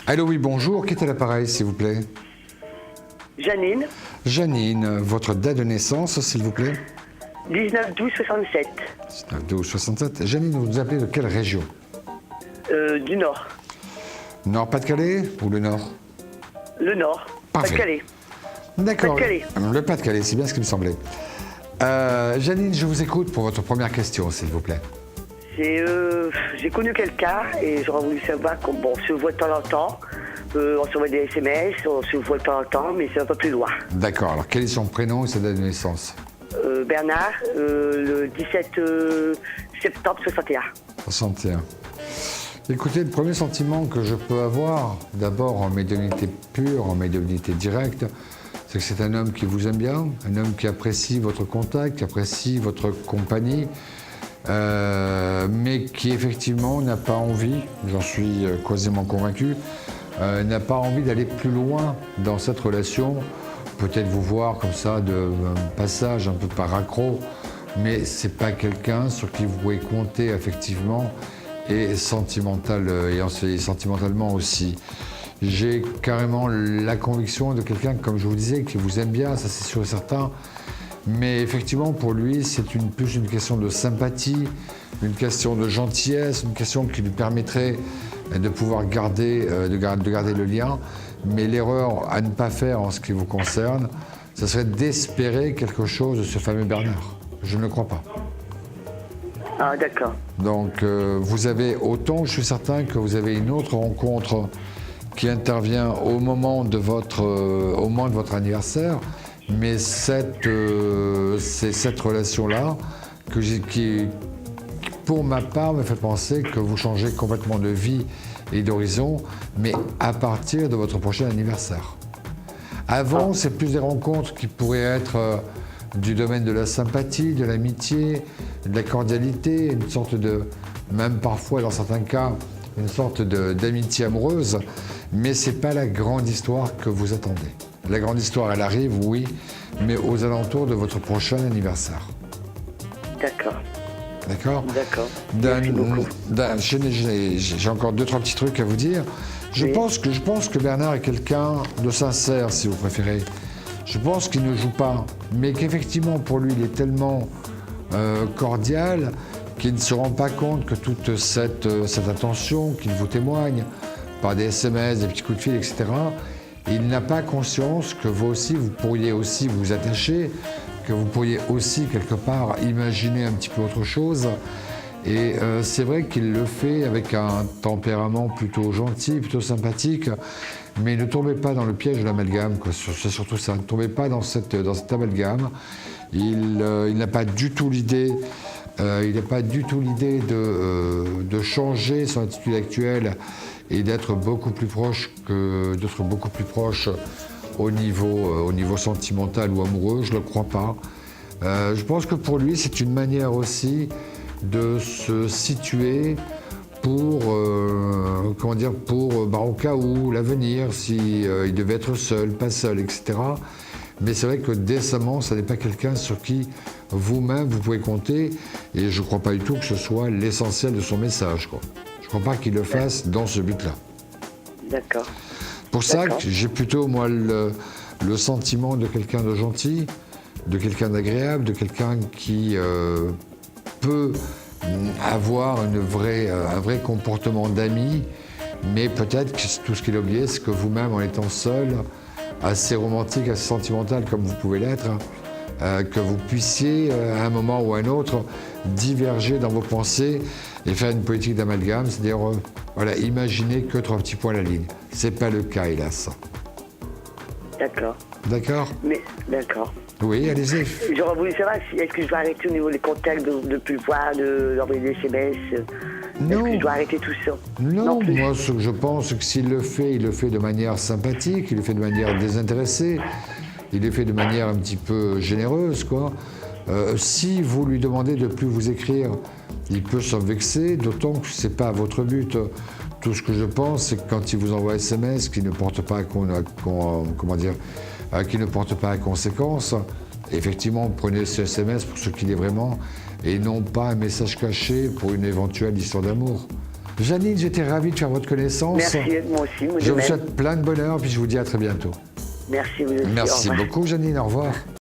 Allô, oui, bonjour. Qui est à l'appareil, s'il vous plaît? Janine, Janine, votre date de naissance, s'il vous plaît? 19-12-67, 12-67. Janine, vous nous appelez de quelle région? du Nord. Nord-Pas-de-Calais ou le Nord? Le Nord, Parfait. Pas-de-Calais. D'accord. Pas-de-Calais. Le Pas-de-Calais, c'est bien ce qui me semblait. Janine, je vous écoute pour votre première question, s'il vous plaît. J'ai connu quelqu'un et j'aurais voulu savoir qu'on se voit de temps en temps. On s'envoie des SMS, on se voit de temps en temps, mais c'est un peu plus loin. D'accord. Alors, quel est son prénom et sa date de naissance? Bernard, le 17 septembre 61. 61. Écoutez, le premier sentiment que je peux avoir, d'abord en médiumnité pure, en médiumnité directe, c'est que c'est un homme qui vous aime bien, un homme qui apprécie votre contact, qui apprécie votre compagnie, mais qui effectivement n'a pas envie, j'en suis quasiment convaincu, n'a pas envie d'aller plus loin dans cette relation. Peut-être vous voir comme ça de passage un peu par accro, mais c'est pas quelqu'un sur qui vous pouvez compter affectivement et sentimentalement aussi. J'ai carrément la conviction de quelqu'un, comme je vous disais, qui vous aime bien, ça c'est sûr et certain. Mais effectivement, pour lui, c'est plus une question de sympathie, une question de gentillesse, une question qui lui permettrait de pouvoir garder le lien. Mais l'erreur à ne pas faire en ce qui vous concerne, ce serait d'espérer quelque chose de ce fameux Bernard. Je ne le crois pas. Ah, d'accord. Donc, vous avez autant, je suis certain que vous avez une autre rencontre qui intervient au moment de votre anniversaire, mais c'est cette relation-là qui, pour ma part, me fait penser que vous changez complètement de vie et d'horizon, mais à partir de votre prochain anniversaire. Avant, c'est plus des rencontres qui pourraient être du domaine de la sympathie, de l'amitié, de la cordialité, une sorte de, même parfois dans certains cas, une sorte d'amitié amoureuse, mais c'est pas la grande histoire que vous attendez. La grande histoire, elle arrive, oui, mais aux alentours de votre prochain anniversaire. D'accord. D'accord? D'accord. Merci beaucoup. J'ai encore 2-3 petits trucs à vous dire. Je pense que Bernard est quelqu'un de sincère, si vous préférez. Je pense qu'il ne joue pas, mais qu'effectivement, pour lui, il est tellement cordial qu'il ne se rend pas compte que toute cette attention qu'il vous témoigne, par des SMS, des petits coups de fil, etc., il n'a pas conscience que vous aussi, vous pourriez aussi vous attacher, que vous pourriez aussi, quelque part, imaginer un petit peu autre chose. Et c'est vrai qu'il le fait avec un tempérament plutôt gentil, plutôt sympathique, mais ne tombez pas dans le piège de l'amalgame, c'est surtout ça. Ne tombez pas dans cet amalgame. Il n'a pas du tout l'idée de changer son attitude actuelle et d'être beaucoup plus proche au niveau sentimental ou amoureux. Je ne le crois pas. Je pense que pour lui, c'est une manière aussi de se situer pour au cas où, l'avenir, si il devait être seul, pas seul, etc. Mais c'est vrai que décemment, ça n'est pas quelqu'un sur qui vous-même vous pouvez compter, et je ne crois pas du tout que ce soit l'essentiel de son message, quoi. Je ne crois pas qu'il le fasse dans ce but-là. D'accord. Pour ça, j'ai plutôt, moi, le sentiment de quelqu'un de gentil, de quelqu'un d'agréable, de quelqu'un qui peut avoir un vrai comportement d'ami, mais peut-être que tout ce qu'il a oublié, c'est que vous-même, en étant seul, assez romantique, assez sentimental comme vous pouvez l'être, que vous puissiez, à un moment ou à un autre, diverger dans vos pensées et faire une politique d'amalgame, c'est-à-dire imaginer que 3 petits points à la ligne. C'est pas le cas, hélas. D'accord. D'accord? Mais, d'accord. Oui, allez-y. J'aurais voulu savoir est-ce que je dois arrêter au niveau des contacts, de ne plus le voir, d'envoyer des SMS. Non. Est-ce que je dois arrêter tout ça? Non, moi, ce que je pense, c'est que s'il le fait, il le fait de manière sympathique, il le fait de manière désintéressée, il le fait de manière un petit peu généreuse, quoi. Si vous lui demandez de ne plus vous écrire, il peut s'en vexer, d'autant que ce n'est pas votre but. Tout ce que je pense, c'est que quand il vous envoie SMS, qui ne porte pas à conséquence, effectivement, prenez ce SMS pour ce qu'il est vraiment, et non pas un message caché pour une éventuelle histoire d'amour. Janine, j'étais ravi de faire votre connaissance. Merci, moi aussi. Moi de Je vous même. souhaite plein de bonheur, puis je vous dis à très bientôt. Merci, vous aussi. Au Merci revoir. beaucoup, Janine. Au revoir.